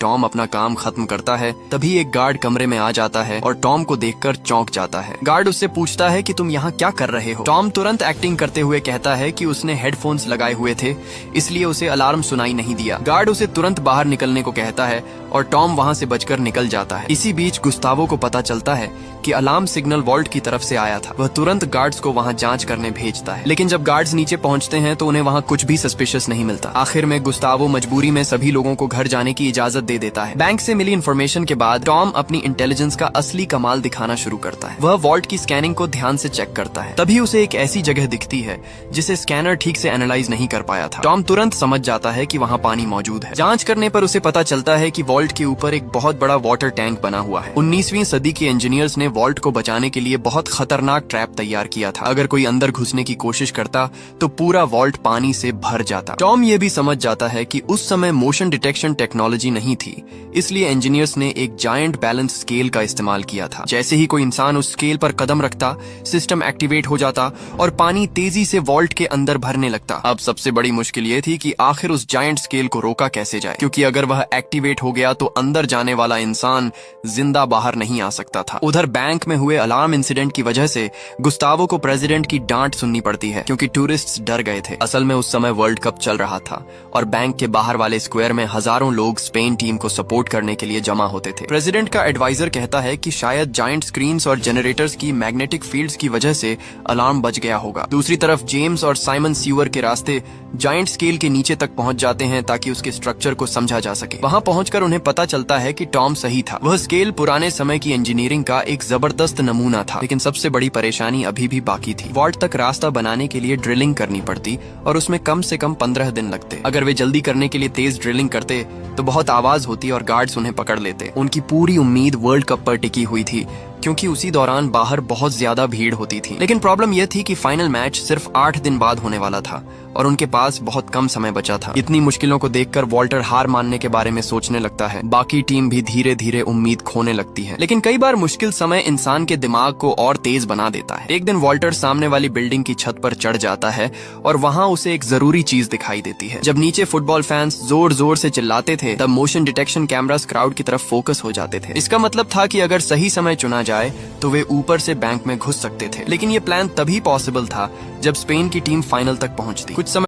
Tom अपना काम खत्म करता है तभी एक गार्ड कमरे में आ जाता है और टॉम को देखकर चौंक जाता है। गार्ड उससे पूछता है कि तुम यहाँ क्या कर रहे हो। टॉम तुरंत एक्टिंग करते हुए कहता है कि उसने हेडफोन्स लगाए हुए थे इसलिए उसे अलार्म सुनाई नहीं दिया। गार्ड उसे तुरंत बाहर निकलने को कहता है और टॉम वहाँ से बचकर निकल जाता है। इसी बीच गुस्तावो को पता चलता है कि अलार्म सिग्नल वॉल्ट की तरफ से आया था। वह तुरंत गार्ड्स को वहाँ जांच करने भेजता है, लेकिन जब गार्ड्स नीचे पहुँचते हैं तो उन्हें वहाँ कुछ भी सस्पिशियस नहीं मिलता। आखिर में गुस्तावो मजबूरी में सभी लोगों को घर जाने की इजाजत दे देता है। बैंक से मिली इन्फॉर्मेशन के बाद टॉम अपनी इंटेलिजेंस का असली कमाल दिखाना शुरू करता है। वह वॉल्ट की स्कैनिंग को ध्यान से चेक करता है। तभी उसे एक ऐसी जगह दिखती है जिसे स्कैनर ठीक से एनालाइज नहीं कर पाया था। टॉम तुरंत समझ जाता है कि वहाँ पानी मौजूद है। जांच करने पर उसे पता चलता है कि वॉल्ट के ऊपर एक बहुत बड़ा वाटर टैंक बना हुआ है। 19वीं सदी के इंजीनियर्स ने वॉल्ट को बचाने के लिए बहुत खतरनाक ट्रैप तैयार किया था। अगर कोई अंदर घुसने की कोशिश करता तो पूरा वॉल्ट पानी से भर जाता। टॉम ये भी समझ जाता है कि उस समय मोशन डिटेक्शन टेक्नोलॉजी नहीं थी, इसलिए इंजीनियर्स ने एक जायंट बैलेंस स्केल का इस्तेमाल किया था। जैसे ही कोई इंसान उस स्केल पर कदम रखता, सिस्टम एक्टिवेट हो जाता और पानी तेजी से वॉल्ट के अंदर भरने लगता। अब सबसे बड़ी मुश्किल ये थी कि आखिर उस जायंट स्केल को रोका कैसे जाए, क्योंकि अगर वह एक्टिवेट हो गया तो अंदर जाने वाला इंसान जिंदा बाहर नहीं आ सकता था। उधर बैंक में हुए अलार्म इंसिडेंट की वजह से गुस्तावो को प्रेसिडेंट की डांट सुननी पड़ती है, क्योंकि टूरिस्ट्स डर गए थे। असल में उस समय वर्ल्ड कप चल रहा था और बैंक के बाहर वाले स्क्वायर में हजारों लोग स्पेन टीम को सपोर्ट करने के लिए जमा होते थे। प्रेसिडेंट का एडवाइजर कहता है कि शायद जायंट स्क्रीन्स और जनरेटर्स की मैग्नेटिक फील्ड्स की वजह से अलार्म बज गया होगा। दूसरी तरफ जेम्स और साइमन सीवर के रास्ते जायंट स्केल के नीचे तक पहुंच जाते हैं ताकि उसके स्ट्रक्चर को समझा जा सके। वहां पहुंचकर उन्हें पता चलता है कि टॉम सही था। वह स्केल पुराने समय की इंजीनियरिंग का एक जबरदस्त नमूना था, लेकिन सबसे बड़ी परेशानी अभी भी बाकी थी। वॉल्ट तक रास्ता बनाने के लिए ड्रिलिंग करनी पड़ती और उसमें कम से कम 15 दिन लगते। अगर वे जल्दी करने के लिए तेज ड्रिलिंग करते तो बहुत आवाज होती और गार्ड्स उन्हें पकड़ लेते। उनकी पूरी उम्मीद वर्ल्ड कप पर टिकी हुई थी, क्योंकि उसी दौरान बाहर बहुत ज्यादा भीड़ होती थी। लेकिन प्रॉब्लम यह थी कि फाइनल मैच सिर्फ 8 दिन बाद होने वाला था और उनके पास बहुत कम समय बचा था। इतनी मुश्किलों को देखकर वॉल्टर हार मानने के बारे में सोचने लगता है। बाकी टीम भी धीरे धीरे उम्मीद खोने लगती है। लेकिन कई बार मुश्किल समय इंसान के दिमाग को और तेज बना देता है। एक दिन वॉल्टर सामने वाली बिल्डिंग की छत पर चढ़ जाता है और वहाँ उसे एक जरूरी चीज दिखाई देती है। जब नीचे फुटबॉल फैंस जोर जोर से चिल्लाते थे तब मोशन डिटेक्शन कैमरास क्राउड की तरफ फोकस हो जाते थे। इसका मतलब था कि अगर सही समय चुना जाए तो वे ऊपर से बैंक में घुस सकते थे। लेकिन ये प्लान तभी पॉसिबल था जब स्पेन की टीम फाइनल तक पहुंचती। कुछ समय